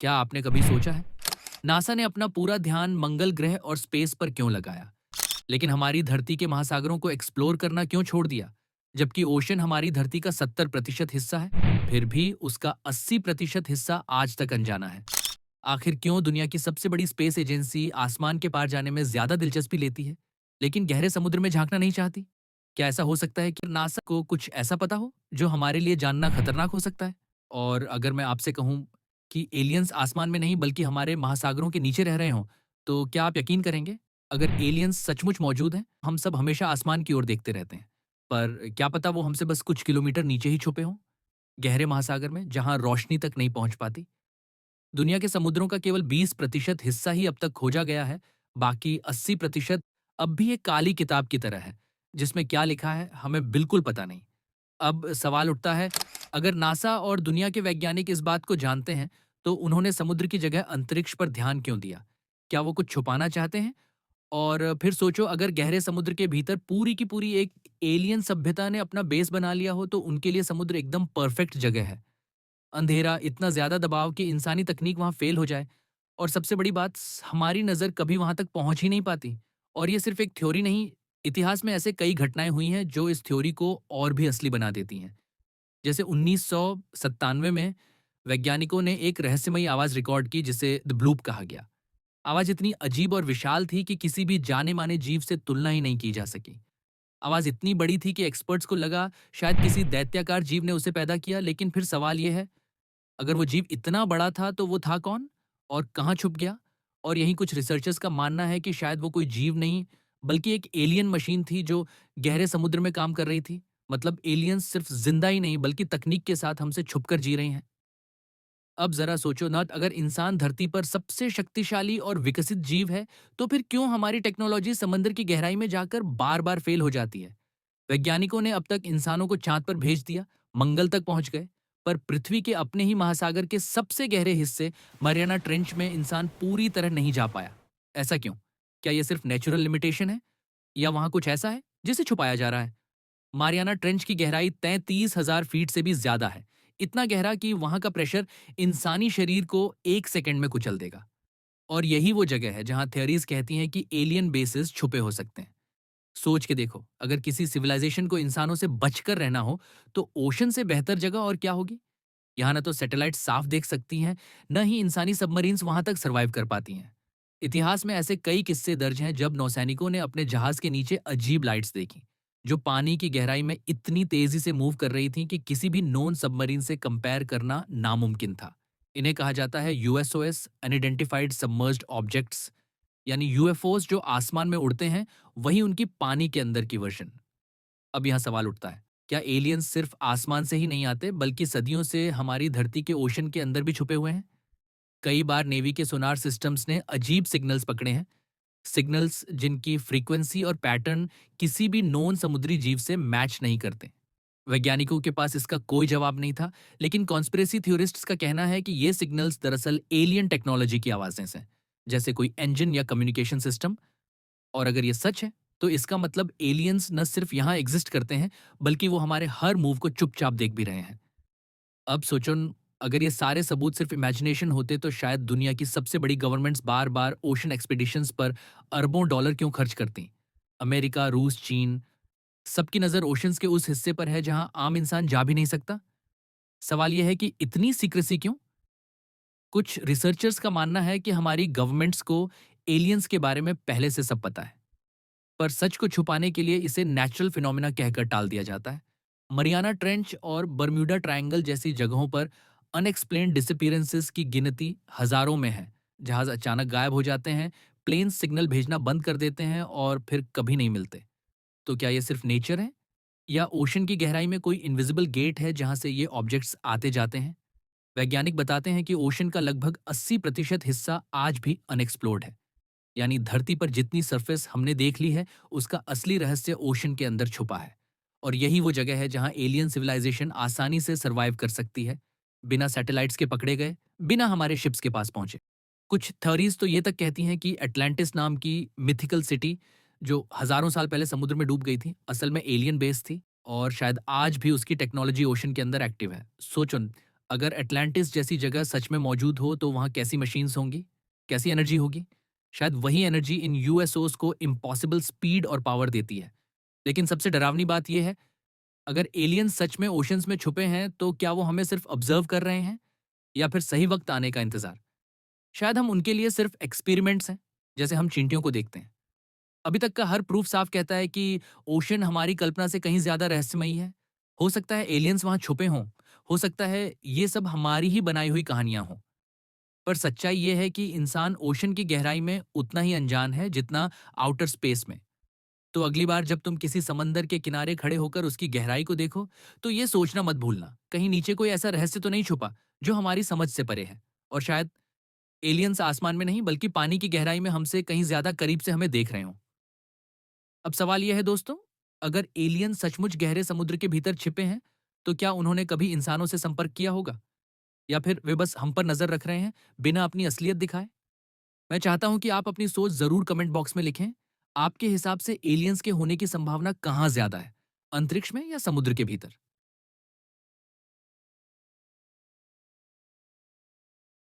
क्या आपने कभी सोचा है नासा ने अपना पूरा ध्यान मंगल ग्रह और स्पेस पर क्यों लगाया, लेकिन हमारी धरती के महासागरों को एक्सप्लोर करना क्यों छोड़ दिया? जबकि ओशन हमारी धरती का 70% हिस्सा है, फिर भी उसका 80% हिस्सा आज तक अनजाना है। आखिर क्यों दुनिया की सबसे बड़ी स्पेस एजेंसी आसमान के पार जाने में ज्यादा दिलचस्पी लेती है, लेकिन गहरे समुद्र में झांकना नहीं चाहती? क्या ऐसा हो सकता है कि नासा को कुछ ऐसा पता हो जो हमारे लिए जानना खतरनाक हो सकता है? और अगर मैं आपसे कहूं कि एलियंस आसमान में नहीं बल्कि हमारे महासागरों के नीचे रह रहे हों, तो क्या आप यकीन करेंगे? अगर एलियंस सचमुच मौजूद हैं, हम सब हमेशा आसमान की ओर देखते रहते हैं। पर क्या पता वो हमसे बस कुछ किलोमीटर नीचे ही छुपे हों, गहरे महासागर में, जहां रोशनी तक नहीं पहुंच पाती। दुनिया के समुद्रों का केवल 20% हिस्सा ही अब तक खोजा गया है। बाकी 80% अब भी एक काली किताब की तरह है, जिसमें क्या लिखा है हमें बिल्कुल पता नहीं। अब सवाल उठता है, अगर नासा और दुनिया के वैज्ञानिक इस बात को जानते हैं, तो उन्होंने समुद्र की जगह अंतरिक्ष पर ध्यान क्यों दिया? क्या वो कुछ छुपाना चाहते हैं? और फिर सोचो, अगर गहरे समुद्र के भीतर पूरी की पूरी एक एलियन सभ्यता ने अपना बेस बना लिया हो, तो उनके लिए समुद्र एकदम परफेक्ट जगह है। अंधेरा, इतना ज्यादा दबाव कि इंसानी तकनीक वहां फेल हो जाए, और सबसे बड़ी बात, हमारी नजर कभी वहां तक पहुंच ही नहीं पाती। और ये सिर्फ एक थ्योरी नहीं, इतिहास में ऐसे कई घटनाएं हुई हैं जो इस थ्योरी को और भी असली बना देती हैं। जैसे 1997 में वैज्ञानिकों ने एक रहस्यमयी आवाज रिकॉर्ड की जिसे द ब्लूप कहा गया। आवाज इतनी अजीब और विशाल थी कि किसी भी जाने माने जीव से तुलना ही नहीं की जा सकी। आवाज इतनी बड़ी थी कि एक्सपर्ट्स को लगा शायद किसी दैत्याकार जीव ने उसे पैदा किया। लेकिन फिर सवाल यह है, अगर वो जीव इतना बड़ा था तो वो था कौन और कहाँ छुप गया? और यही कुछ रिसर्चर्स का मानना है कि शायद वो कोई जीव नहीं बल्कि एक एलियन मशीन थी जो गहरे समुद्र में काम कर रही थी। मतलब एलियंस सिर्फ जिंदा ही नहीं बल्कि तकनीक के साथ हमसे छुपकर जी रही हैं। अब जरा सोचो ना, अगर इंसान धरती पर सबसे शक्तिशाली और विकसित जीव है, तो फिर क्यों हमारी टेक्नोलॉजी समंदर की गहराई में जाकर बार बार फेल हो जाती है? वैज्ञानिकों ने अब तक इंसानों को चांद पर भेज दिया, मंगल तक पहुंच गए, पर पृथ्वी के अपने ही महासागर के सबसे गहरे हिस्से मरियाना ट्रेंच में इंसान पूरी तरह नहीं जा पाया। ऐसा क्यों? क्या यह सिर्फ नेचुरल लिमिटेशन है, या वहां कुछ ऐसा है जिसे छुपाया जा रहा है? मारियाना ट्रेंच की गहराई 33,000 फीट से भी ज्यादा है। इतना गहरा कि वहां का प्रेशर इंसानी शरीर को 1 सेकंड में कुचल देगा। और यही वो जगह है जहां थियरीज कहती हैं कि एलियन बेसिस छुपे हो सकते हैं। सोच के देखो, अगर किसी सिविलाइजेशन को इंसानों से बचकर रहना हो, तो ओशन से बेहतर जगह और क्या होगी? यहाँ न तो सैटेलाइट साफ देख सकती हैं, न ही इंसानी सबमरीन्स वहां तक सर्वाइव कर पाती हैं। इतिहास में ऐसे कई किस्से दर्ज हैं जब नौसैनिकों ने अपने जहाज के नीचे अजीब लाइट्स देखी, जो पानी की गहराई में इतनी तेजी से मूव कर रही थीं कि किसी भी नॉन सबमरीन से कंपेयर करना नामुमकिन था। इन्हें कहा जाता है यूएसओएस, अनआइडेंटिफाइड सबमर्ज्ड ऑब्जेक्ट्स, यानी यूएफओस जो आसमान में उड़ते हैं, वही उनकी पानी के अंदर की वर्जन। अब यहाँ सवाल उठता है, क्या एलियंस सिर्फ आसमान से ही नहीं आते बल्कि सदियों से हमारी धरती के ओशन के अंदर भी छुपे हुए हैं? कई बार नेवी के सोनार सिस्टम्स ने अजीब सिग्नल्स पकड़े हैं, सिग्नल्स जिनकी फ्रीक्वेंसी और पैटर्न किसी भी नॉन समुद्री जीव से मैच नहीं करते। वैज्ञानिकों के पास इसका कोई जवाब नहीं था, लेकिन कॉन्स्पिरेसी थ्योरिस्ट्स का कहना है कि ये सिग्नल्स दरअसल एलियन टेक्नोलॉजी की आवाजें हैं, जैसे कोई इंजन या कम्युनिकेशन सिस्टम। और अगर ये सच है, तो इसका मतलब एलियंस न सिर्फ यहाँ एग्जिस्ट करते हैं, बल्कि वो हमारे हर मूव को चुपचाप देख भी रहे हैं। अब सोचो अगर ये सारे सबूत सिर्फ इमेजिनेशन होते, तो शायद दुनिया की सबसे बड़ी गवर्नमेंट्स बार बार ओशन एक्सपीडिशंस पर अरबों डॉलर क्यों खर्च करती? अमेरिका, रूस, चीन, सबकी नजर ओशंस के उस हिस्से पर है जहां आम इंसान जा भी नहीं सकता। सवाल यह है कि इतनी सीक्रेसी क्यों? कुछ रिसर्चर्स का मानना है कि हमारी गवर्नमेंट्स को एलियंस के बारे में पहले से सब पता है, पर सच को छुपाने के लिए इसे नेचुरल फिनोमेना कहकर टाल दिया जाता है। मरियाना ट्रेंच और बर्म्यूडा ट्रायंगल जैसी जगहों पर अनएक्सप्लेन्ड डिसअपीयरेंसेस की गिनती हजारों में है। जहाज अचानक गायब हो जाते हैं, प्लेन सिग्नल भेजना बंद कर देते हैं और फिर कभी नहीं मिलते। तो क्या ये सिर्फ नेचर है, या ओशन की गहराई में कोई इनविजिबल गेट है जहां से ये ऑब्जेक्ट्स आते जाते हैं? वैज्ञानिक बताते हैं कि ओशन का लगभग 80% हिस्सा आज भी अनएक्सप्लोर्ड है। यानी धरती पर जितनी सरफेस हमने देख ली है, उसका असली रहस्य ओशन के अंदर छुपा है। और यही वो जगह है जहां एलियन सिविलाइजेशन आसानी से सरवाइव कर सकती है, बिना सैटेलाइट्स के पकड़े गए, बिना हमारे शिप्स के पास पहुंचे। कुछ थ्योरीज तो ये तक कहती हैं कि एटलांटिस नाम की मिथिकल सिटी, जो हजारों साल पहले समुद्र में डूब गई थी, असल में एलियन बेस थी, और शायद आज भी उसकी टेक्नोलॉजी ओशन के अंदर एक्टिव है। सोचो, अगर एटलांटिस जैसी जगह सच में मौजूद हो तो वहाँ कैसी मशीन्स होंगी? कैसी एनर्जी होगी? शायद वही एनर्जी इन यूएसओस को इम्पॉसिबल स्पीड और पावर देती है। लेकिन सबसे डरावनी बात यह है, अगर एलियंस सच में ओशंस में छुपे हैं, तो क्या वो हमें सिर्फ ऑब्जर्व कर रहे हैं या फिर सही वक्त आने का इंतजार? शायद हम उनके लिए सिर्फ एक्सपेरिमेंट्स हैं, जैसे हम चींटियों को देखते हैं। अभी तक का हर प्रूफ साफ कहता है कि ओशन हमारी कल्पना से कहीं ज्यादा रहस्यमयी है। हो सकता है एलियंस वहां छुपे हों, हो सकता है ये सब हमारी ही बनाई हुई कहानियां हों। पर सच्चाई ये है कि इंसान ओशन की गहराई में उतना ही अनजान है जितना आउटर स्पेस में। तो अगली बार जब तुम किसी समंदर के किनारे खड़े होकर उसकी गहराई को देखो, तो ये सोचना मत भूलना, कहीं नीचे कोई ऐसा रहस्य तो नहीं छुपा जो हमारी समझ से परे है। और शायद एलियंस आसमान में नहीं बल्कि पानी की गहराई में हमसे कहीं ज्यादा करीब से हमें देख रहे हों। अब सवाल यह है दोस्तों, अगर एलियन सचमुच गहरे समुद्र के भीतर छिपे हैं, तो क्या उन्होंने कभी इंसानों से संपर्क किया होगा? या फिर वे बस हम पर नजर रख रहे हैं, बिना अपनी असलियत दिखाए? मैं चाहता हूं कि आप अपनी सोच जरूर कमेंट बॉक्स में लिखें। आपके हिसाब से एलियंस के होने की संभावना कहाँ ज्यादा है, अंतरिक्ष में या समुद्र के भीतर?